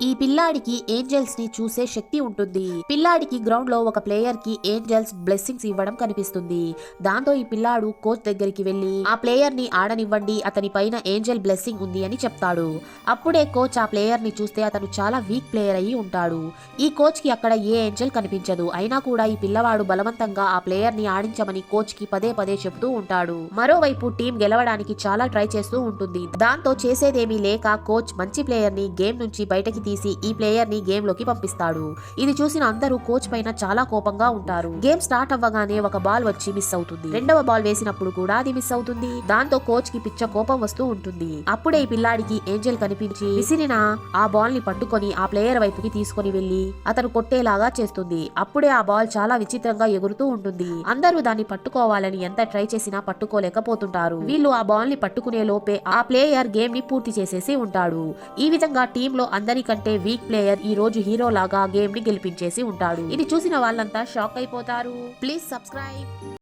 ఈ పిల్లాడికి ఏంజల్స్ ని చూసే శక్తి ఉంటుంది. పిల్లాడికి గ్రౌండ్ లో ఒక ప్లేయర్ కి ఏంజల్స్ బ్లెస్సింగ్స్ ఇవ్వడం కనిపిస్తుంది. దాంతో ఈ పిల్లాడు కోచ్ దగ్గరికి వెళ్లి ఆ ప్లేయర్ ని ఆడనివ్వండి, అతని పైన ఏంజల్ బ్లెస్సింగ్ ఉంది అని చెప్తాడు. అప్పుడే కోచ్ ఆ ప్లేయర్ ని చూస్తే అతను చాలా వీక్ ప్లేయర్ అయ్యి ఉంటాడు. ఈ కోచ్ కి అక్కడ ఏ ఏంజల్ కనిపించదు. అయినా కూడా ఈ పిల్లవాడు బలవంతంగా ఆ ప్లేయర్ ని ఆడించమని కోచ్ కి పదే పదే చెబుతూ ఉంటాడు. మరోవైపు టీం గెలవడానికి చాలా ట్రై చేస్తూ ఉంటుంది. దాంతో చేసేదేమీ లేక కోచ్ మంచి ప్లేయర్ ని గేమ్ నుంచి బయటకి తీసి ఈ ప్లేయర్ ని గేమ్ లోకి పంపిస్తాడు. ఇది చూసిన అందరూ కోచ్ పైన చాలా కోపంగా ఉంటారు. గేమ్ స్టార్ట్ అవ్వగానే ఒక బాల్ వచ్చి మిస్ అవుతుంది. రెండవ బాల్ వేసినప్పుడు కూడా అది మిస్ అవుతుంది. దాంతో కోచ్ కి పిచ్చ కోపం వస్తూ ఉంటుంది. అప్పుడే ఈ పిల్లాడికి ఏంజల్ కనిపించి విసిరిన ఆ బాల్ ని పట్టుకొని ఆ ప్లేయర్ వైపుకి తీసుకొని వెళ్లి అతను కొట్టేలాగా చేస్తుంది. అప్పుడే ఆ బాల్ చాలా విచిత్రంగా ఎగురుతూ ఉంటుంది. అందరూ దాన్ని పట్టుకోవాలని ఎంత ట్రై చేసినా పట్టుకోలేకపోతుంటారు. వీళ్ళు ఆ బాల్ ని పట్టుకునే లోపే ఆ ప్లేయర్ గేమ్ ని పూర్తి చేసేసి ఉంటాడు. ఈ విధంగా టీమ్ లో అందరికంటే వీక్ ప్లేయర్ ఈ రోజు హీరో లాగా గేమ్ ని గెలిపించేసి ఉంటాడు. ఇది చూసిన వాళ్ళంతా షాక్ అయిపోతారు. Please subscribe.